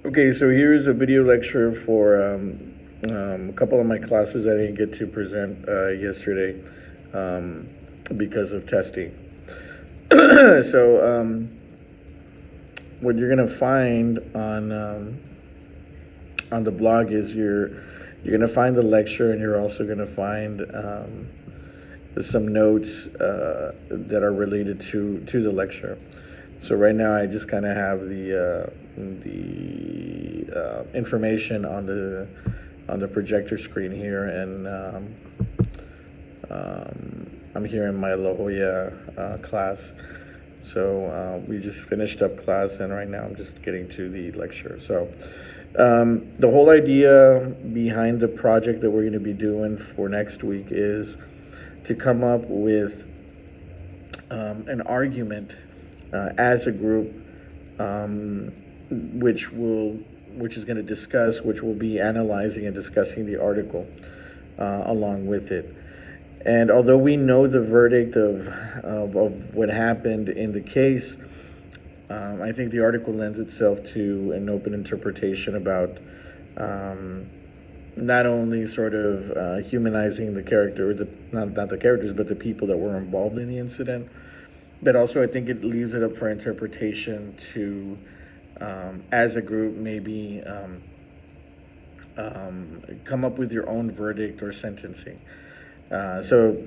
Okay, so here's a video lecture for a couple of my classes I didn't get to present yesterday because of testing. So what you're gonna find on the blog is you're gonna find the lecture, and you're also gonna find some notes that are related to the lecture. So right now, I just kind of have the information on the projector screen here, and I'm here in my La Jolla class. So we just finished up class, and right now I'm just getting to the lecture. So the whole idea behind the project that we're going to be doing for next week is to come up with an argument as a group, which is going to discuss, which will be analyzing and discussing the article along with it. And although we know the verdict of what happened in the case, I think the article lends itself to an open interpretation about not only sort of humanizing the character, not the characters, but the people that were involved in the incident, but also I think it leaves it up for interpretation to, as a group, maybe come up with your own verdict or sentencing. So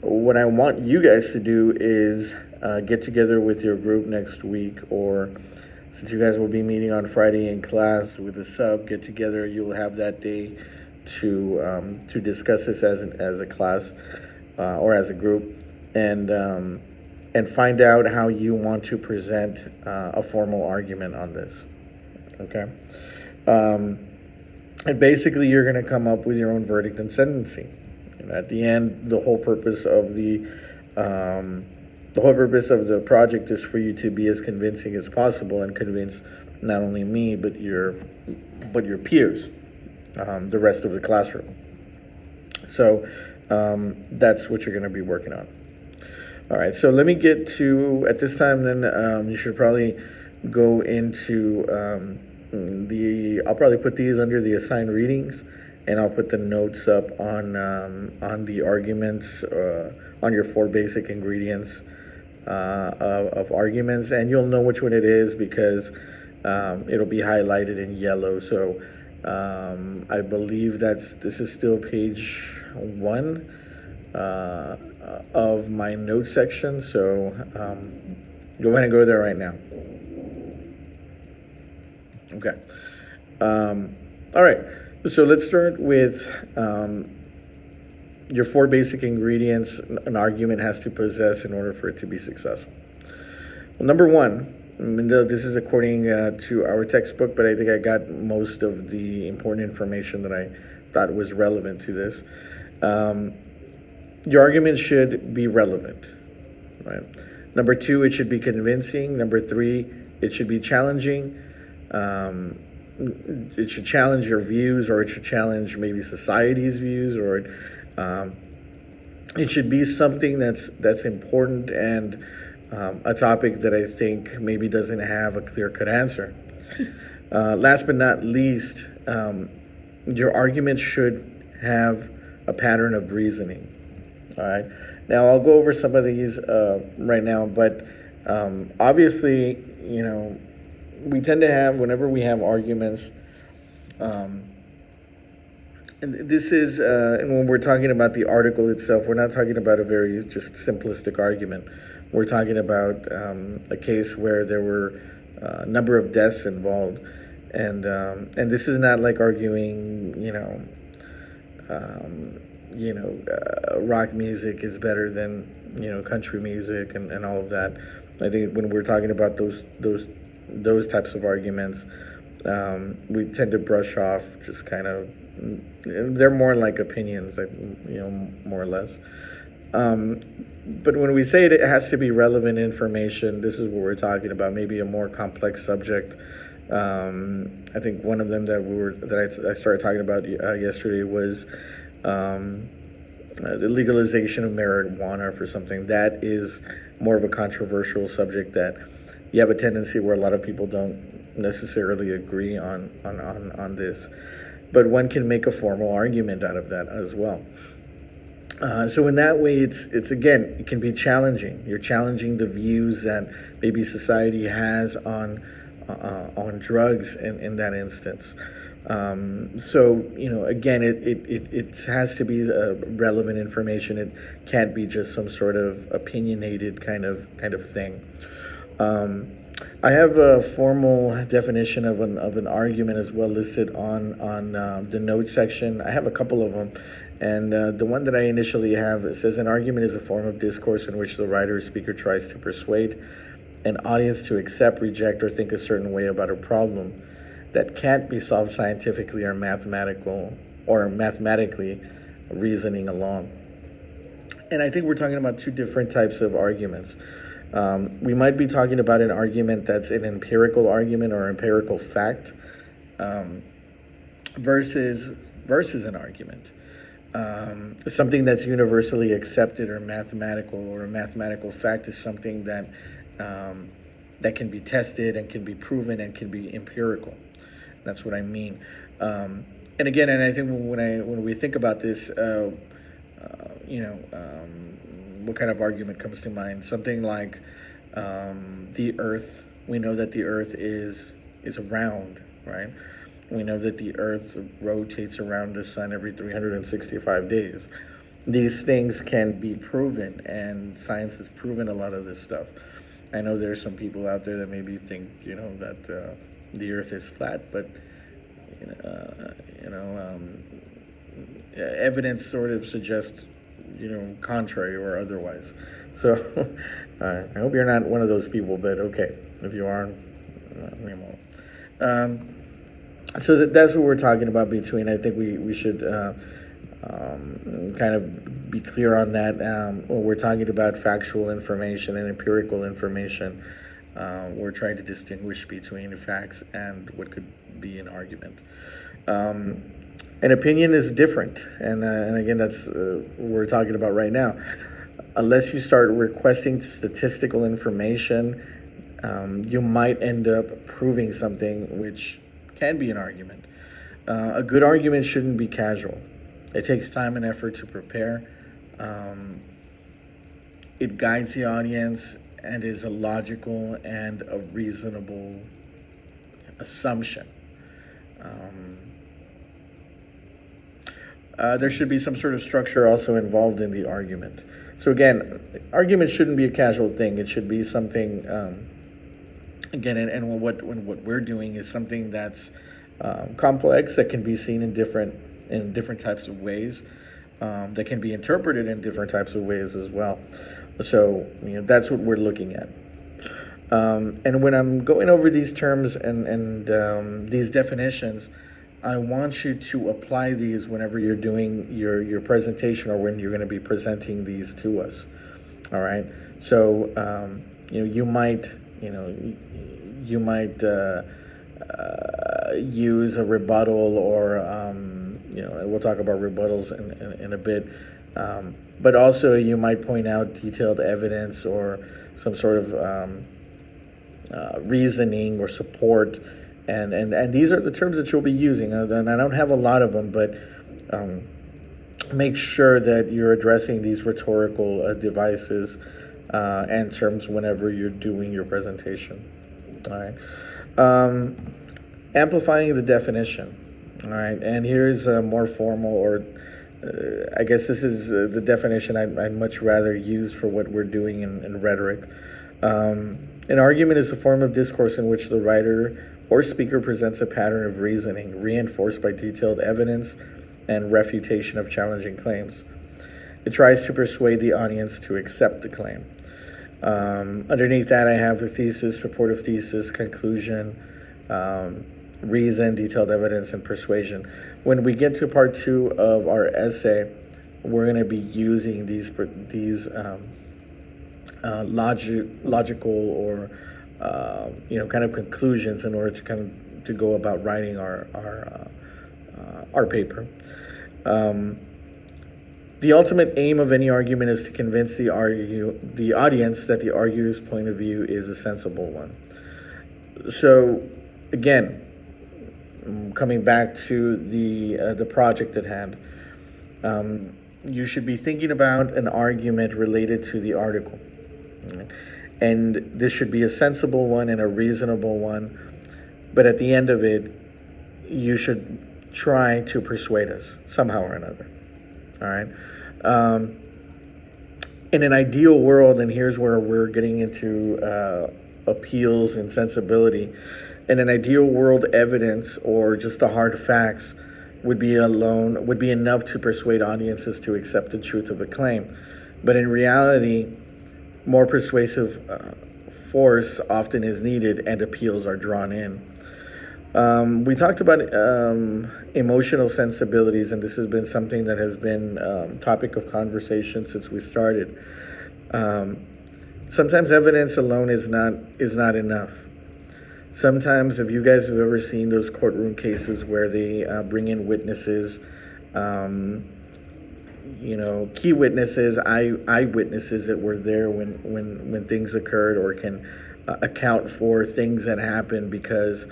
what I want you guys to do is get together with your group next week, or since you guys will be meeting on Friday in class with a sub, get together. You'll have that day to discuss this as a class or as a group, and find out how you want to present a formal argument on this. Okay. And basically, you're going to come up with your own verdict and sentencing. And at the end, the whole purpose of the project is for you to be as convincing as possible and convince not only me but your peers, the rest of the classroom. So that's what you're going to be working on. All right. So let me get to at this time. Then you should probably go into I'll probably put these under the assigned readings, and I'll put the notes up on the arguments, on your 4 basic ingredients of arguments, and you'll know which one it is because it'll be highlighted in yellow. So I believe this is still page 1 of my notes section. So go ahead and go there right now. Okay. All right. So let's start with your 4 basic ingredients an argument has to possess in order for it to be successful. Well, number 1, this is according to our textbook, but I think I got most of the important information that I thought was relevant to this. Your argument should be relevant, right? Number 2, it should be convincing. Number 3, it should be challenging. It should challenge your views, or it should challenge maybe society's views, or it should be something that's important and a topic that I think maybe doesn't have a clear-cut answer. Last but not least, your argument should have a pattern of reasoning. All right. Now I'll go over some of these right now, but obviously, we tend to have, whenever we have arguments, and this is, and when we're talking about the article itself, we're not talking about a very just simplistic argument. We're talking about a case where there were a number of deaths involved, and this is not like arguing, rock music is better than country music and all of that. I think when we're talking about those types of arguments, we tend to brush off just kind of, they're more like opinions, more or less. But when we say it has to be relevant information, this is what we're talking about, maybe a more complex subject. I think one of them that I started talking about yesterday was the legalization of marijuana for something that is more of a controversial subject that you have a tendency where a lot of people don't necessarily agree on this, but one can make a formal argument out of that as well. So in that way, it's again, it can be challenging. You're challenging the views that maybe society has on drugs in that instance. So again, it has to be relevant information. It can't be just some sort of opinionated kind of thing. I have a formal definition of an argument as well listed on the notes section. I have a couple of them, and the one that I initially have, it says an argument is a form of discourse in which the writer or speaker tries to persuade an audience to accept, reject, or think a certain way about a problem that can't be solved scientifically or mathematically reasoning along. And I think we're talking about two different types of arguments. We might be talking about an argument that's an empirical argument or empirical fact, versus an argument, something that's universally accepted or mathematical, or a mathematical fact is something that can be tested and can be proven and can be empirical. That's what I mean. And again, and I think when we think about this, what kind of argument comes to mind? Something like the Earth. We know that the Earth is round, right? We know that the Earth rotates around the sun every 365 days. These things can be proven, and science has proven a lot of this stuff. I know there's some people out there that maybe think, that the Earth is flat, but evidence sort of suggests, contrary or otherwise. So I hope you're not one of those people, but okay, if you are, so that's what we're talking about between. I think we should kind of be clear on that. When we're talking about factual information and empirical information, we're trying to distinguish between facts and what could be an argument. An opinion is different, and again, that's what we're talking about right now. Unless you start requesting statistical information, you might end up proving something which can be an argument. A good argument shouldn't be casual. It takes time and effort to prepare. It guides the audience and is a logical and a reasonable assumption. There should be some sort of structure also involved in the argument. So again, argument shouldn't be a casual thing. It should be something, again, and what we're doing is something that's complex, that can be seen in different types of ways, that can be interpreted in different types of ways as well. So that's what we're looking at. And when I'm going over these terms and these definitions, I want you to apply these whenever you're doing your presentation or when you're going to be presenting these to us. All right. So you might use a rebuttal, or we'll talk about rebuttals in a bit. But also you might point out detailed evidence or some sort of reasoning or support. And these are the terms that you'll be using. And I don't have a lot of them, but make sure that you're addressing these rhetorical devices and terms whenever you're doing your presentation. All right. Amplifying the definition. All right. And here's a more formal, or I guess this is the definition I'd much rather use for what we're doing in rhetoric. An argument is a form of discourse in which the writer or speaker presents a pattern of reasoning reinforced by detailed evidence and refutation of challenging claims. It tries to persuade the audience to accept the claim. Underneath that, I have a thesis, supportive thesis, conclusion, reason, detailed evidence, and persuasion. When we get to part 2 of our essay, we're going to be using these logical or kind of conclusions in order to go about writing our paper. The ultimate aim of any argument is to convince the audience that the arguer's point of view is a sensible one. So again, coming back to the project at hand, you should be thinking about an argument related to the article. And this should be a sensible one and a reasonable one. But at the end of it, you should try to persuade us somehow or another. All right. Um, in an ideal world, and here's where we're getting into appeals and sensibility. In an ideal world, evidence or just the hard facts would be enough to persuade audiences to accept the truth of a claim. But in reality, more persuasive force often is needed, and appeals are drawn in. We talked about emotional sensibilities, and this has been something that has been topic of conversation since we started. Um, Sometimes evidence alone is not enough. Sometimes, if you guys have ever seen those courtroom cases where they bring in witnesses, um, key witnesses, eyewitnesses that were there when things occurred, or can account for things that happened because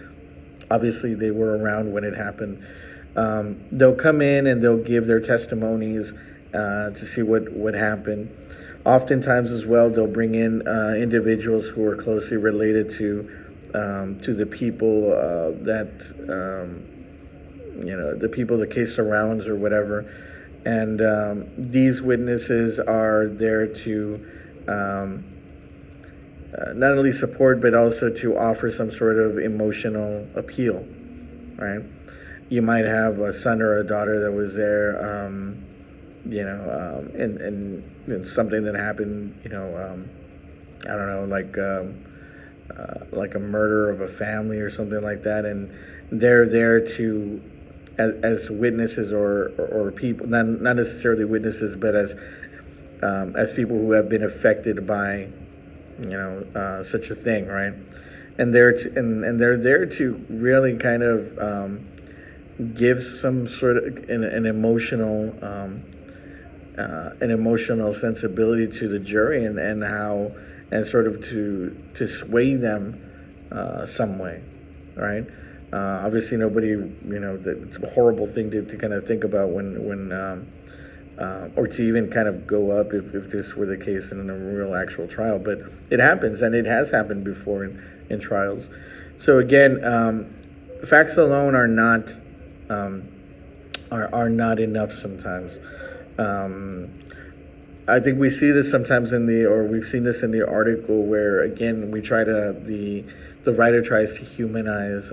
obviously they were around when it happened. They'll come in and they'll give their testimonies to see what happened. Oftentimes, as well, they'll bring in individuals who are closely related to the people that the people the case surrounds or whatever. And these witnesses are there to not only support but also to offer some sort of emotional appeal, right? You might have a son or a daughter that was there, and something that happened, I don't know, like a murder of a family or something like that, and they're there to as witnesses or people, not necessarily witnesses, but as people who have been affected by such a thing, right? And they're there to really kind of give some sort of an emotional sensibility to the jury, and how, and sort of to sway them some way, right? Obviously, nobody, it's a horrible thing to kind of think about when or to even kind of go up if this were the case in a real actual trial. But it happens, and it has happened before in trials. So again, facts alone are not enough sometimes. Um, I think we see this sometimes we've seen this in the article, where again the writer tries to humanize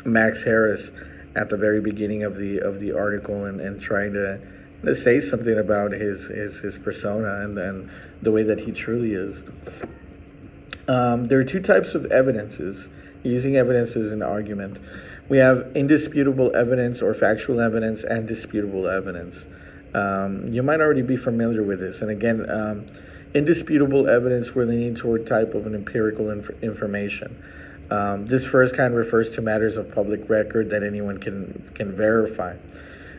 Max Harris at the very beginning of the article, and trying to say something about his persona, and then the way that he truly is. There are two types of evidences, using evidence as an argument. We have indisputable evidence or factual evidence, and disputable evidence. You might already be familiar with this. And again, indisputable evidence, we're leaning toward type of an empirical information. This first kind refers to matters of public record that anyone can verify.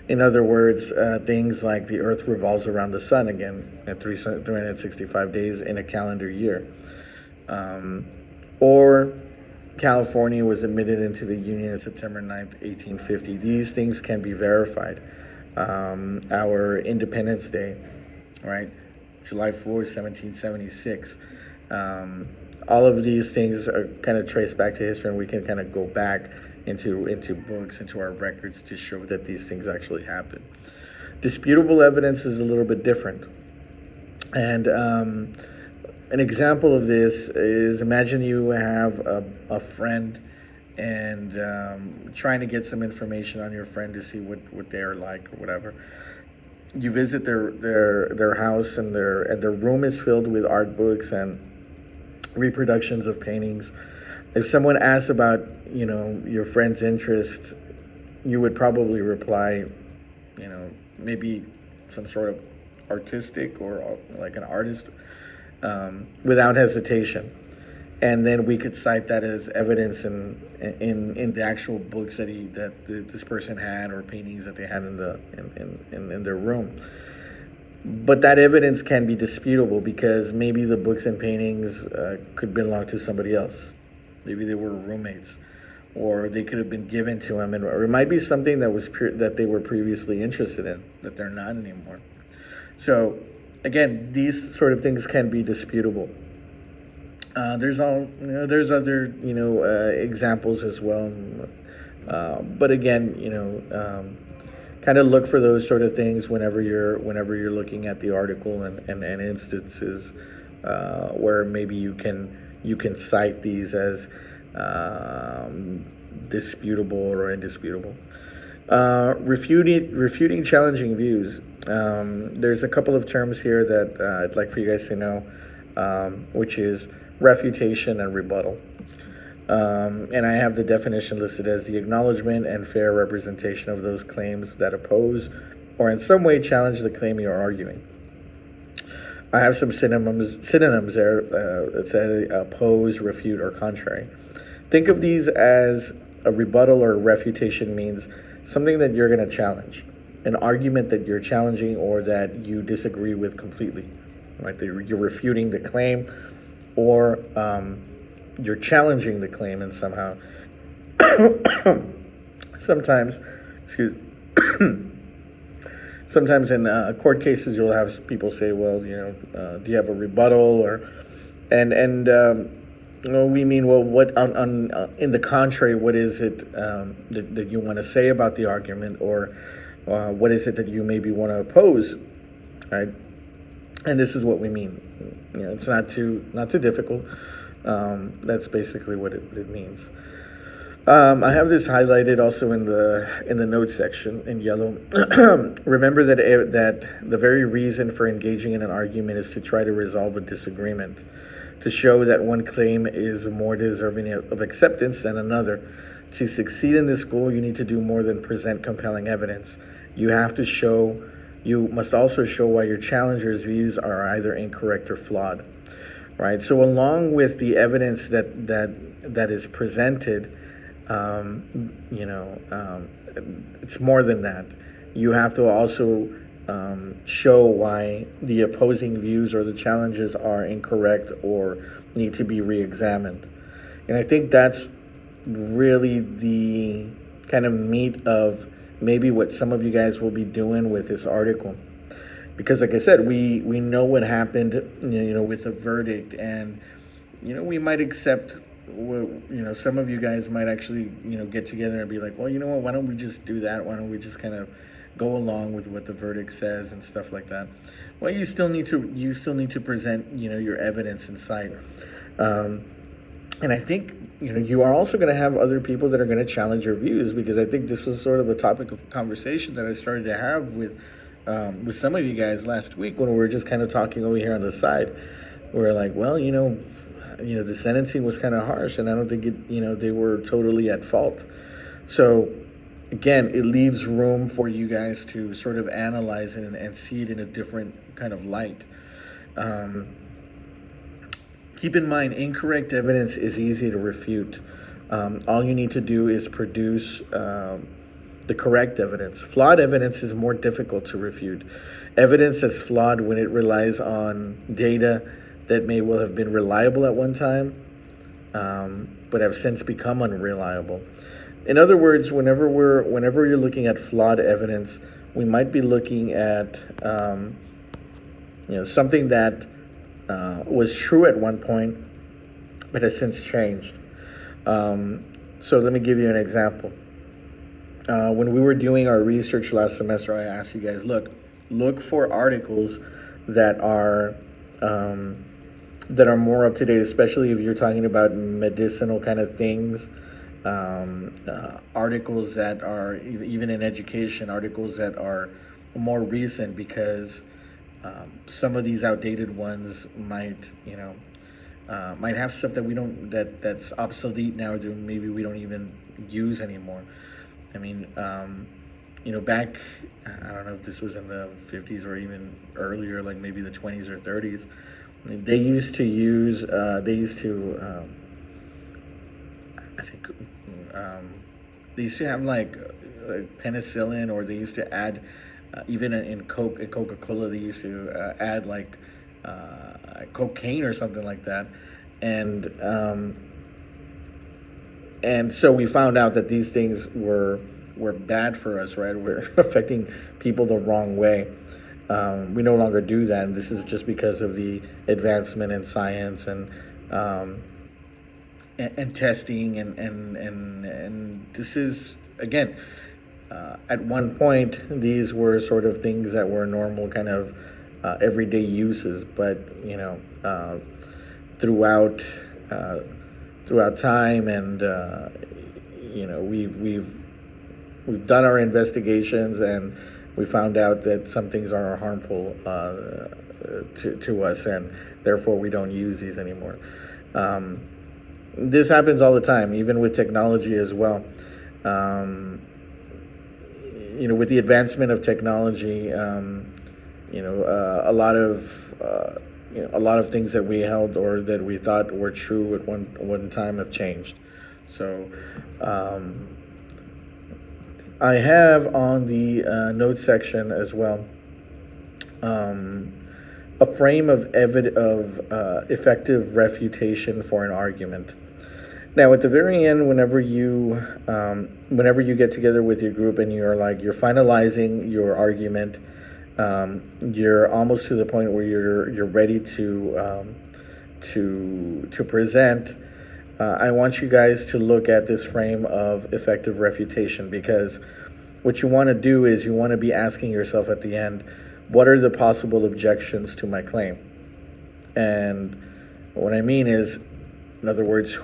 In other words, things like the Earth revolves around the sun again at 365 days in a calendar year. Or California was admitted into the Union on September 9th, 1850. These things can be verified. Our Independence Day, right? July 4th, 1776. All of these things are kind of traced back to history, and we can kind of go back into books, into our records, to show that these things actually happened. Disputable evidence is a little bit different. And an example of this is, imagine you have a friend, and trying to get some information on your friend to see what they're like or whatever. You visit their house, and their room is filled with art books and reproductions of paintings. If someone asks about your friend's interest, you would probably reply, maybe some sort of artistic, or like an artist, without hesitation. And then we could cite that as evidence in the actual books that this person had, or paintings that they had in their room. But that evidence can be disputable, because maybe the books and paintings could belong to somebody else. Maybe they were roommates, or they could have been given to them, or it might be something that that they were previously interested in that they're not anymore. So again, these sort of things can be disputable. There's other examples as well, but again, kind of look for those sort of things whenever you're looking at the article, and instances where maybe you can cite these as disputable or indisputable. Refuting challenging views. There's a couple of terms here that I'd like for you guys to know, which is refutation and rebuttal. And I have the definition listed as the acknowledgement and fair representation of those claims that oppose or in some way challenge the claim you're arguing. I have some synonyms there. It says oppose, refute, or contrary. Think of these as a rebuttal or refutation means something that you're going to challenge, an argument that you're challenging or that you disagree with completely. Right? You're refuting the claim, or you're challenging the claim, and somehow, sometimes, excuse. Sometimes in court cases, you'll have people say, "Well, do you have a rebuttal?" We mean, well, what on in the contrary, what is it that you want to say about the argument, or what is it that you maybe want to oppose, right? And this is what we mean. It's not too difficult. That's basically what it means. I have this highlighted also in the notes section in yellow. Remember that the very reason for engaging in an argument is to try to resolve a disagreement, to show that one claim is more deserving of acceptance than another. To succeed in this goal, you need to do more than present compelling evidence. You must also show why your challenger's views are either incorrect or flawed, right? So along with the evidence that is presented, it's more than that. You have to also show why the opposing views or the challenges are incorrect or need to be re-examined. And I think that's really the kind of meat of maybe what some of you guys will be doing with this article. Because like I said, we know what happened, with the verdict, and, we might accept, some of you guys might actually, get together and be like, well, you know what, why don't we just do that? Why don't we just kind of go along with what the verdict says and stuff like that? Well, you still need to present, your evidence and cite. And I think, you are also going to have other people that are going to challenge your views, because I think this is sort of a topic of conversation that I started to have with some of you guys last week when we were just kind of talking over here on the side. We were like, well, the sentencing was kind of harsh, and I don't think they were totally at fault. So again, it leaves room for you guys to sort of analyze it and see it in a different kind of light. Keep in mind, incorrect evidence is easy to refute. All you need to do is produce the correct evidence. Flawed evidence is more difficult to refute. Evidence that's flawed when it relies on data that may well have been reliable at one time, but have since become unreliable. In other words, whenever you're looking at flawed evidence, we might be looking at something that was true at one point, but has since changed. So let me give you an example. When we were doing our research last semester, I asked you guys, look for articles that are more up to date, especially if you're talking about medicinal kind of things. Articles that are even in education, articles that are more recent, because some of these outdated ones might have stuff that that's obsolete now, that maybe we don't even use anymore. I mean, back, I don't know if this was in the 50s or even earlier, like maybe the 20s or 30s, they used to use, I think, they used to have like penicillin, or they used to add, even in Coca-Cola, they used to add like cocaine or something like that. And and so we found out that these things were bad for us, right? We're affecting people the wrong way. We no longer do that, and this is just because of the advancement in science um, and testing and this is again at one point these were sort of things that were normal kind of everyday uses, but throughout uh, throughout time and we've done our investigations and we found out that some things are harmful to us, and therefore we don't use these anymore. Um, this happens all the time, even with technology as well. Um, with the advancement of technology, a lot of things that we held or that we thought were true at one time have changed. So um, I have on the notes section as well um, a frame of effective refutation for an argument. Now, at the very end, whenever you get together with your group and you're finalizing your argument, you're almost to the point where you're ready to present. I want you guys to look at this frame of effective refutation, because what you want to do is you want to be asking yourself at the end, what are the possible objections to my claim? And what I mean is, in other words,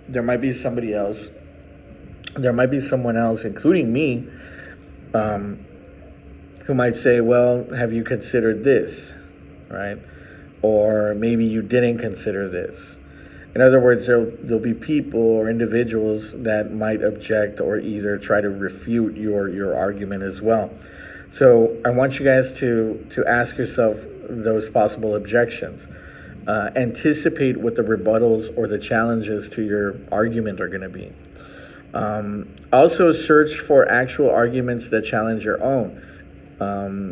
there might be somebody else, there might be someone else, including me, um, who might say, well, have you considered this, right? Or maybe you didn't consider this. In other words, there'll be people or individuals that might object or either try to refute your argument as well. So I want you guys to ask yourself those possible objections. Anticipate what the rebuttals or the challenges to your argument are going to be. Also, search for actual arguments that challenge your own.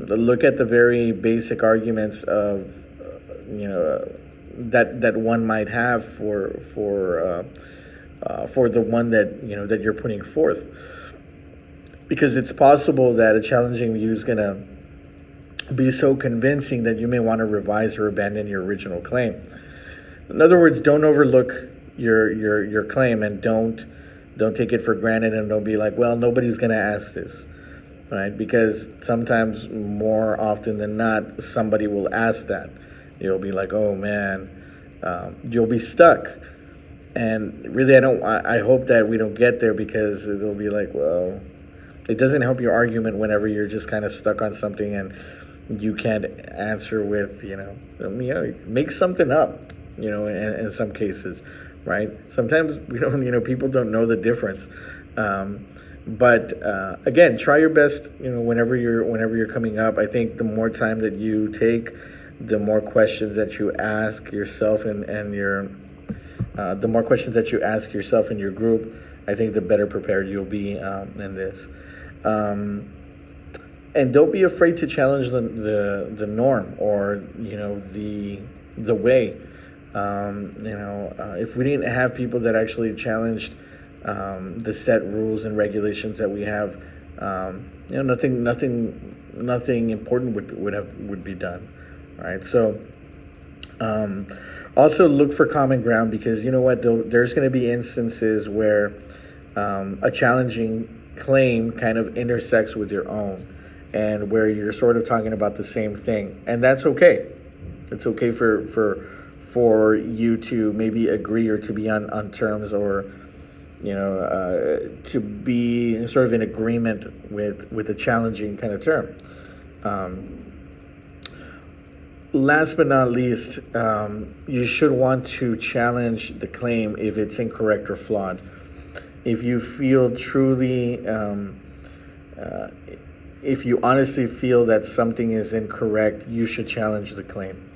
Look at the very basic arguments of, that one might have for the one that you're putting forth, because it's possible that a challenging view is going to be so convincing that you may want to revise or abandon your original claim. In other words, don't overlook your claim, and don't take it for granted, and don't be like, well, nobody's going to ask this, right? Because sometimes, more often than not, somebody will ask that. You'll be like, oh man, you'll be stuck. And really, I hope that we don't get there, because it'll be like, well, it doesn't help your argument whenever you're just kind of stuck on something and you can't answer with, make something up, in some cases, right? Sometimes we don't, people don't know the difference. But again, try your best, whenever you're coming up. I think the more time that you take, the more questions that you ask yourself and your the more questions that you ask yourself in your group, I think the better prepared you'll be in this. And don't be afraid to challenge the norm, or the way. If we didn't have people that actually challenged the set rules and regulations that we have, nothing important would be done, right? So also look for common ground, because you know what, there's going to be instances where a challenging claim kind of intersects with your own, and where you're sort of talking about the same thing, and that's okay. It's okay for you to maybe agree or to be on terms, or to be sort of in agreement with a challenging kind of term. Last but not least, you should want to challenge the claim if it's incorrect or flawed. If you feel truly, if you honestly feel that something is incorrect, you should challenge the claim,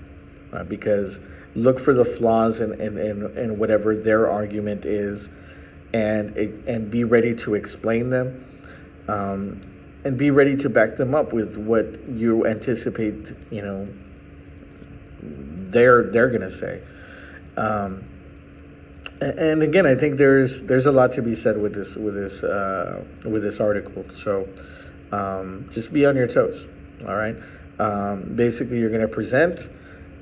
because look for the flaws in whatever their argument is, and be ready to explain them, and be ready to back them up with what you anticipate, they're gonna say. And again, I think there's a lot to be said with this article. So just be on your toes. All right. Basically, you're going to present.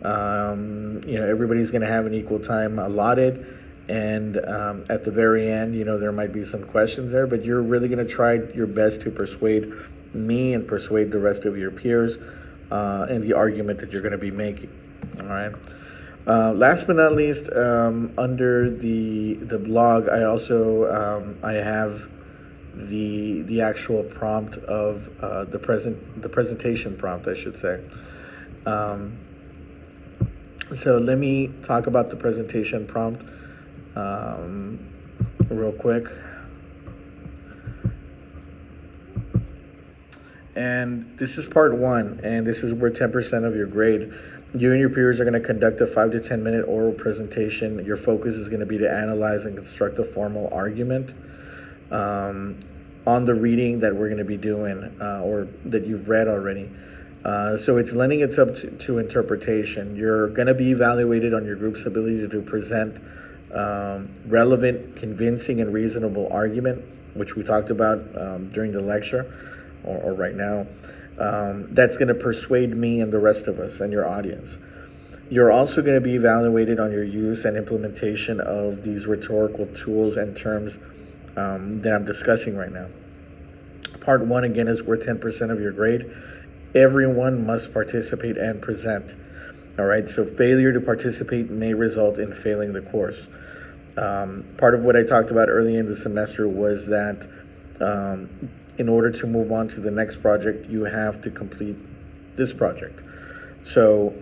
Everybody's going to have an equal time allotted, and at the very end, there might be some questions there, but you're really going to try your best to persuade me and persuade the rest of your peers in the argument that you're going to be making. All right. Last but not least, under the blog, I also I have the actual prompt of the presentation prompt, I should say. So let me talk about the presentation prompt real quick. And this is part one, and this is where 10% of your grade. You and your peers are going to conduct a 5 to 10 minute oral presentation. Your focus is going to be to analyze and construct a formal argument on the reading that we're going to be doing or that you've read already. So it's lending itself to interpretation. You're going to be evaluated on your group's ability to present relevant, convincing, and reasonable argument, which we talked about during the lecture or right now. That's going to persuade me and the rest of us and your audience. You're also going to be evaluated on your use and implementation of these rhetorical tools and terms that I'm discussing right now. Part one, again, is worth 10% of your grade. Everyone must participate and present. All right, so failure to participate may result in failing the course. Part of what I talked about early in the semester was that in order to move on to the next project, you have to complete this project. So,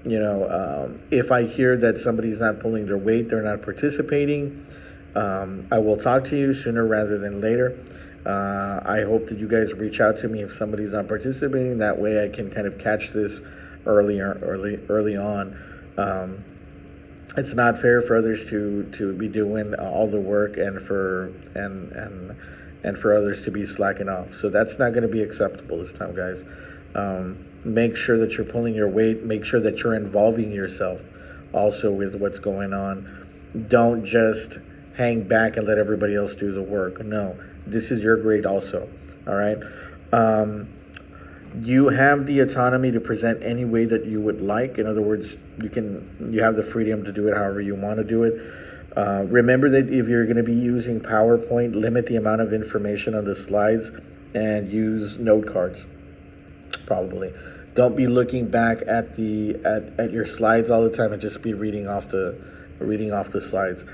if I hear that somebody's not pulling their weight, they're not participating, I will talk to you sooner rather than later. I hope that you guys reach out to me if somebody's not participating. That way I can kind of catch this early on. It's not fair for others to be doing all the work and for others to be slacking off. So that's not going to be acceptable this time, guys. Make sure that you're pulling your weight. Make sure that you're involving yourself also with what's going on. Don't just hang back and let everybody else do the work. No, this is your grade also. All right. You have the autonomy to present any way that you would like. In other words, you have the freedom to do it however you want to do it. Remember that if you're going to be using PowerPoint, limit the amount of information on the slides and use note cards. Probably. Don't be looking back at your slides all the time and just be reading off the slides.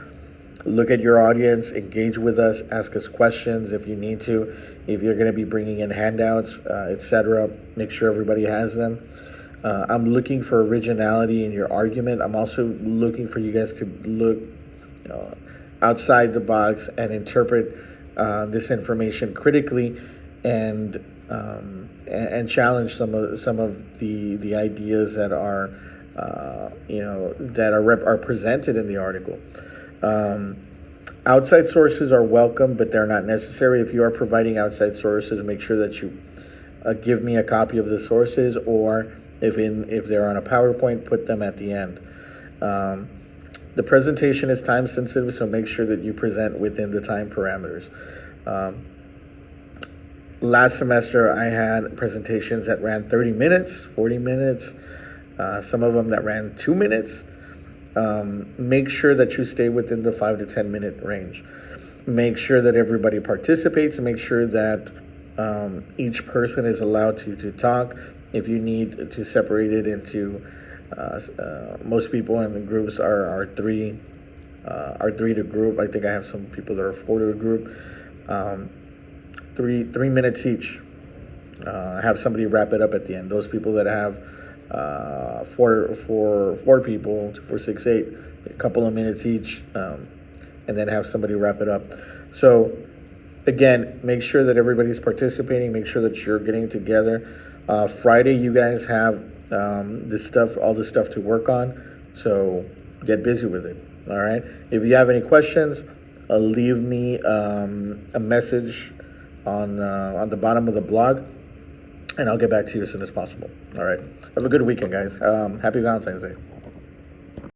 Look at your audience, engage with us, ask us questions if you need to. If you're going to be bringing in handouts, etc., make sure everybody has them. I'm looking for originality in your argument. I'm also looking for you guys to look outside the box and interpret this information critically and challenge some of the ideas that are are presented in the article. Outside sources are welcome, but they're not necessary. If you are providing outside sources, make sure that you give me a copy of the sources, or if they're on a PowerPoint, put them at the end. The presentation is time sensitive, so make sure that you present within the time parameters. Last semester, I had presentations that ran 30 minutes, 40 minutes, some of them that ran 2 minutes. Make sure that you stay within the 5 to 10 minute range. Make sure that everybody participates. Make sure that each person is allowed to talk. If you need to separate it into, most people in the groups are three to group. I think I have some people that are 4 to a group. 3 minutes each. Have somebody wrap it up at the end. Those people that have four people for 6, 8, a couple of minutes each, and then have somebody wrap it up. So again, make sure that everybody's participating. Make sure that you're getting together. Friday, you guys have all the stuff to work on. So get busy with it. All right. If you have any questions, leave me a message on the bottom of the blog, and I'll get back to you as soon as possible. All right. Have a good weekend, guys. Happy Valentine's Day.